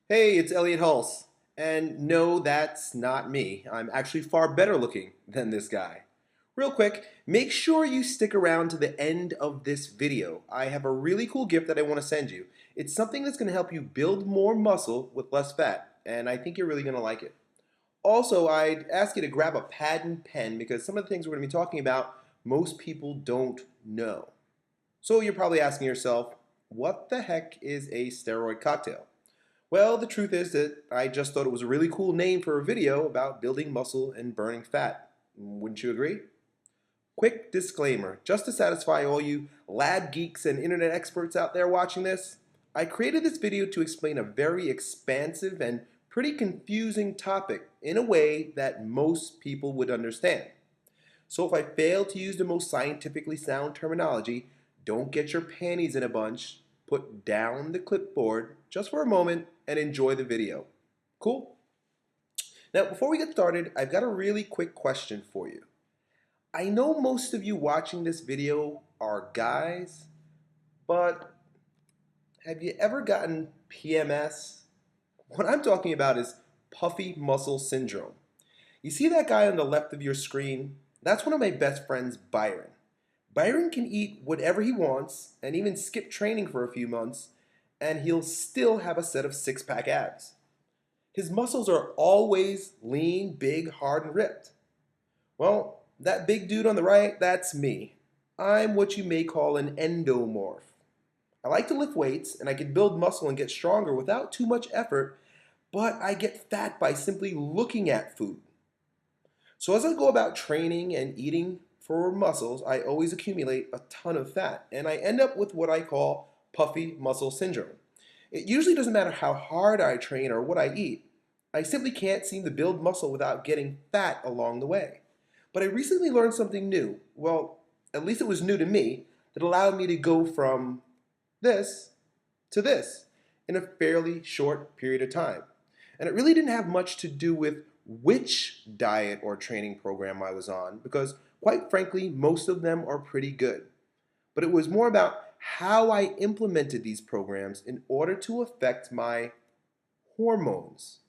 Hey, it's Elliot Hulse. And no, that's not me. I'm actually far better looking than this guy. Real quick, make sure you stick around to the end of this video. I have a really cool gift that I want to send you. It's something that's going to help you build more muscle with less fat, and I think you're really going to like it. Also, I'd ask you to grab a pad and pen because some of the things we're going to be talking about, most people don't know. So you're probably asking yourself, what the heck is a steroid cocktail? Well, the truth is that I just thought it was a really cool name for a video about building muscle and burning fat. Wouldn't you agree? Quick disclaimer, just to satisfy all you lab geeks and internet experts out there watching this, I created this video to explain a very expansive and pretty confusing topic in a way that most people would understand. So if I fail to use the most scientifically sound terminology, don't get your panties in a bunch, put down the clipboard just for a moment and enjoy the video. Cool? Now, before we get started, I've got a really quick question for you. I know most of you watching this video are guys, but have you ever gotten PMS? What I'm talking about is puffy muscle syndrome. You see that guy on the left of your screen? That's one of my best friends, Byron. Byron can eat whatever he wants and even skip training for a few months, and he'll still have a set of six-pack abs. His muscles are always lean, big, hard, and ripped. Well, that big dude on the right, that's me. I'm what you may call an endomorph. I like to lift weights, and I can build muscle and get stronger without too much effort, but I get fat by simply looking at food. So as I go about training and eating for muscles, I always accumulate a ton of fat, and I end up with what I call puffy muscle syndrome. It usually doesn't matter how hard I train or what I eat. I simply can't seem to build muscle without getting fat along the way. But I recently learned something new. Well, at least it was new to me, that allowed me to go from this to this in a fairly short period of time. And it really didn't have much to do with which diet or training program I was on, because quite frankly, most of them are pretty good. But it was more about how I implemented these programs in order to affect my hormones.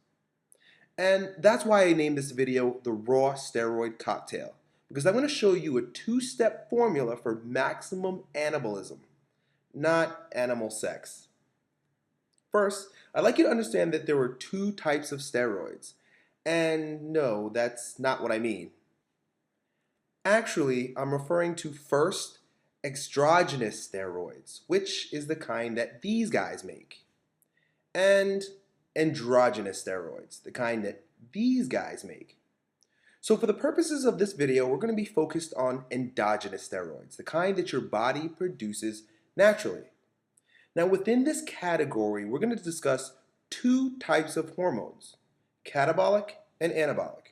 And that's why I named this video the Raw Steroid Cocktail, because I'm going to show you a two-step formula for maximum anabolism, not animal sex. First, I'd like you to understand that there are two types of steroids. And no, that's not what I mean. Actually, I'm referring to first, exogenous steroids, which is the kind that these guys make, and endogenous steroids, the kind that these guys make. So for the purposes of this video, we're going to be focused on endogenous steroids, the kind that your body produces naturally. Now within this category, we're going to discuss two types of hormones, catabolic and anabolic.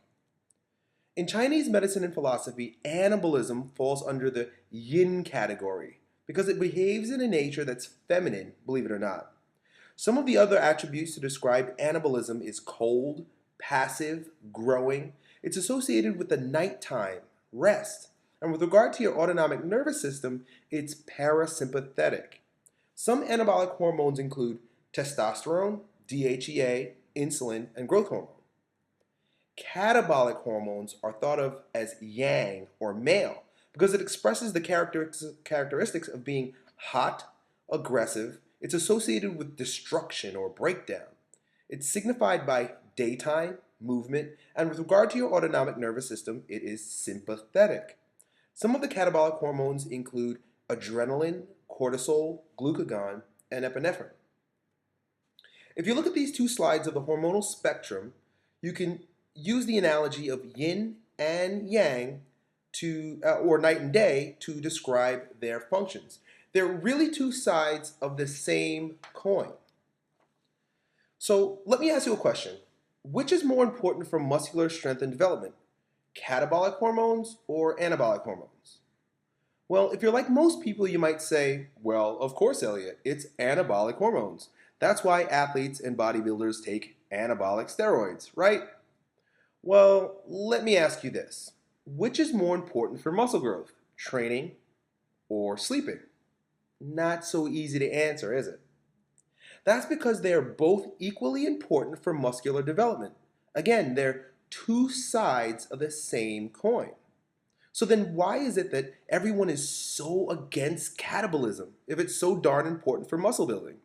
In Chinese medicine and philosophy, anabolism falls under the yin category because it behaves in a nature that's feminine, believe it or not. Some of the other attributes to describe anabolism is cold, passive, growing. It's associated with the nighttime, rest. And with regard to your autonomic nervous system, it's parasympathetic. Some anabolic hormones include testosterone, DHEA, insulin, and growth hormone. Catabolic hormones are thought of as yang or male because it expresses the characteristics of being hot, aggressive. It's associated with destruction or breakdown. It's signified by daytime, movement, and with regard to your autonomic nervous system, it is sympathetic. Some of the catabolic hormones include adrenaline, cortisol, glucagon, and epinephrine. If you look at these two slides of the hormonal spectrum, you can use the analogy of yin and yang or night and day to describe their functions. They're really two sides of the same coin. So let me ask you a question. Which is more important for muscular strength and development? Catabolic hormones or anabolic hormones? Well, if you're like most people, you might say, well, of course, Elliot, it's anabolic hormones. That's why athletes and bodybuilders take anabolic steroids, right? Well, let me ask you this. Which is more important for muscle growth, training or sleeping? Not so easy to answer, is it? That's because they are both equally important for muscular development. Again, they're two sides of the same coin. So then why is it that everyone is so against catabolism if it's so darn important for muscle building?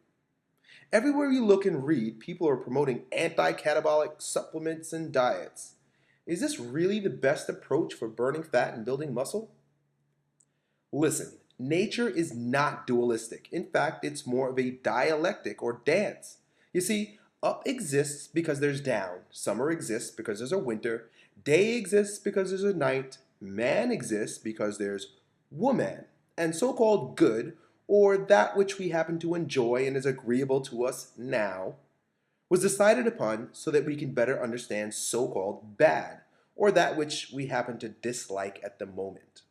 Everywhere you look and read, people are promoting anti-catabolic supplements and diets. Is this really the best approach for burning fat and building muscle? Listen, nature is not dualistic. In fact, it's more of a dialectic or dance. You see, up exists because there's down, summer exists because there's a winter, day exists because there's a night, man exists because there's woman, and so-called good, or that which we happen to enjoy and is agreeable to us now, was decided upon so that we can better understand so-called bad, or that which we happen to dislike at the moment.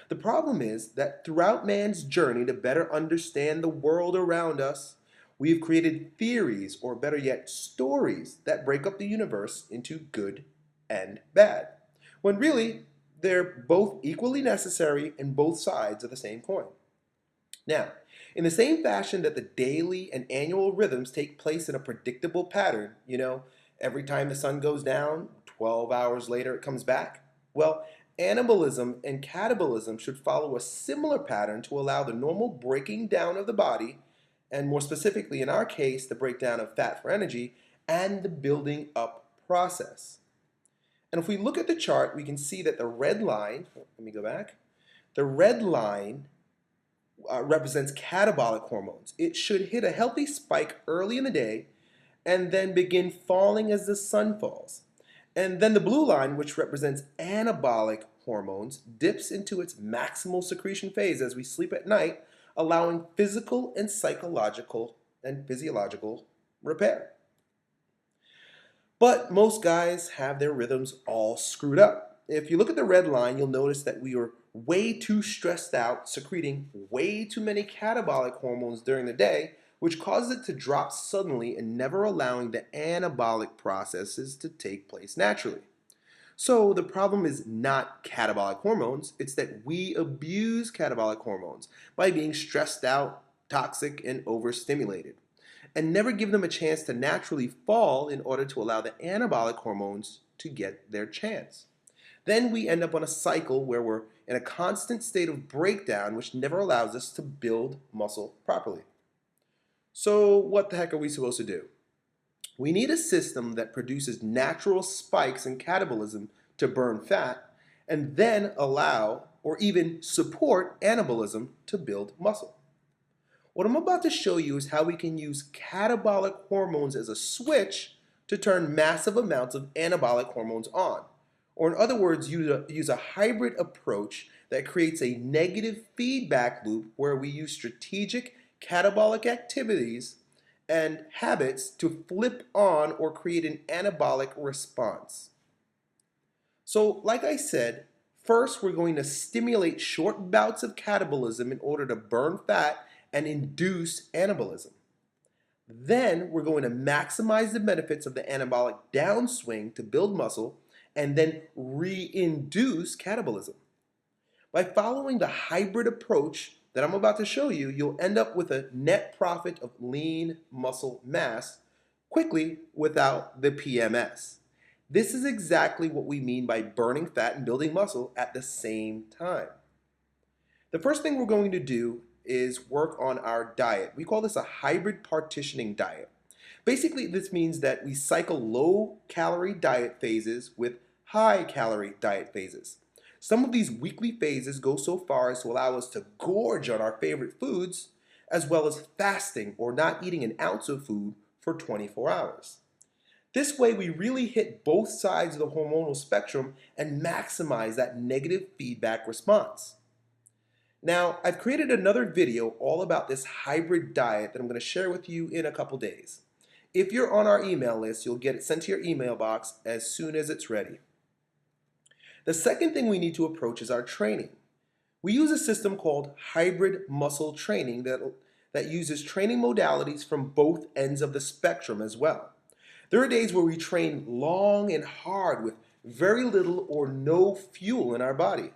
The problem is that throughout man's journey to better understand the world around us, we've created theories, or better yet, stories that break up the universe into good and bad, when really they're both equally necessary and both sides of the same coin. Now, in the same fashion that the daily and annual rhythms take place in a predictable pattern, every time the sun goes down, 12 hours later it comes back, well, anabolism and catabolism should follow a similar pattern to allow the normal breaking down of the body, and more specifically in our case, the breakdown of fat for energy, and the building up process. And if we look at the chart, we can see that the red line, let me go back, the red line represents catabolic hormones. It should hit a healthy spike early in the day and then begin falling as the sun falls. And then the blue line, which represents anabolic hormones, dips into its maximal secretion phase as we sleep at night, allowing physical and psychological and physiological repair. But most guys have their rhythms all screwed up. If you look at the red line, you'll notice that we are way too stressed out, secreting way too many catabolic hormones during the day, which causes it to drop suddenly and never allowing the anabolic processes to take place naturally. So the problem is not catabolic hormones, it's that we abuse catabolic hormones by being stressed out, toxic, and overstimulated, and never give them a chance to naturally fall in order to allow the anabolic hormones to get their chance. Then we end up on a cycle where we're in a constant state of breakdown, which never allows us to build muscle properly. So what the heck are we supposed to do? We need a system that produces natural spikes in catabolism to burn fat, and then allow or even support anabolism to build muscle. What I'm about to show you is how we can use catabolic hormones as a switch to turn massive amounts of anabolic hormones on. Or in other words, use a hybrid approach that creates a negative feedback loop where we use strategic catabolic activities and habits to flip on or create an anabolic response. So, like I said, first we're going to stimulate short bouts of catabolism in order to burn fat and induce anabolism. Then we're going to maximize the benefits of the anabolic downswing to build muscle and then re-induce catabolism. By following the hybrid approach that I'm about to show you, you'll end up with a net profit of lean muscle mass quickly without the PMS. This is exactly what we mean by burning fat and building muscle at the same time. The first thing we're going to do is work on our diet. We call this a hybrid partitioning diet. Basically, this means that we cycle low-calorie diet phases with high-calorie diet phases. Some of these weekly phases go so far as to allow us to gorge on our favorite foods, as well as fasting or not eating an ounce of food for 24 hours. This way, we really hit both sides of the hormonal spectrum and maximize that negative feedback response. Now, I've created another video all about this hybrid diet that I'm going to share with you in a couple days. If you're on our email list, you'll get it sent to your email box as soon as it's ready. The second thing we need to approach is our training. We use a system called hybrid muscle training that uses training modalities from both ends of the spectrum as well. There are days where we train long and hard with very little or no fuel in our body.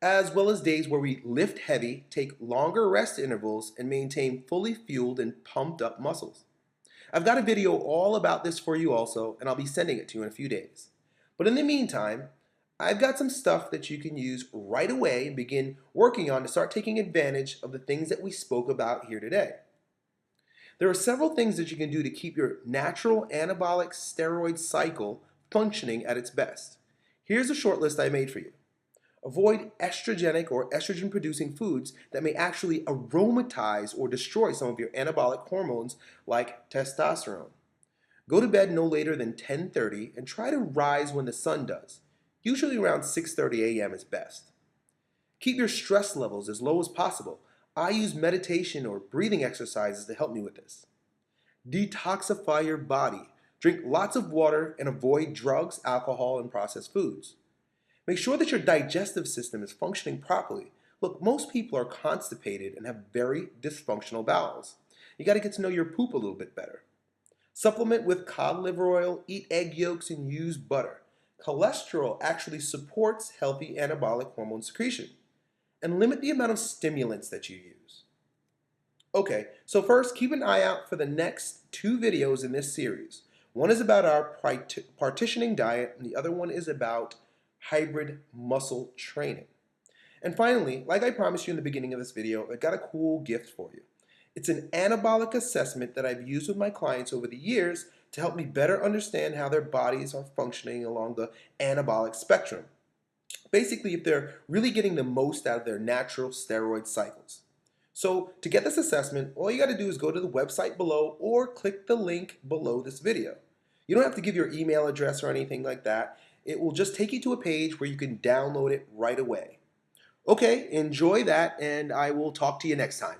as well as days where we lift heavy, take longer rest intervals, and maintain fully fueled and pumped up muscles. I've got a video all about this for you also, and I'll be sending it to you in a few days. But in the meantime, I've got some stuff that you can use right away and begin working on to start taking advantage of the things that we spoke about here today. There are several things that you can do to keep your natural anabolic steroid cycle functioning at its best. Here's a short list I made for you. Avoid estrogenic or estrogen-producing foods that may actually aromatize or destroy some of your anabolic hormones like testosterone. Go to bed no later than 10:30 and try to rise when the sun does. Usually around 6:30 a.m. is best. Keep your stress levels as low as possible. I use meditation or breathing exercises to help me with this. Detoxify your body. Drink lots of water and avoid drugs, alcohol, and processed foods. Make sure that your digestive system is functioning properly. Look, most people are constipated and have very dysfunctional bowels. You got to get to know your poop a little bit better. Supplement with cod liver oil, eat egg yolks, and use butter. Cholesterol actually supports healthy anabolic hormone secretion. And limit the amount of stimulants that you use. Okay, so first, keep an eye out for the next 2 videos in this series. One is about our partitioning diet, and the other one is about hybrid muscle training. And finally, like I promised you in the beginning of this video, I got a cool gift for you. It's an anabolic assessment that I've used with my clients over the years to help me better understand how their bodies are functioning along the anabolic spectrum. Basically, if they're really getting the most out of their natural steroid cycles. So to get this assessment, all you got to do is go to the website below or click the link below this video. You don't have to give your email address or anything like that. It will just take you to a page where you can download it right away. Okay, enjoy that, and I will talk to you next time.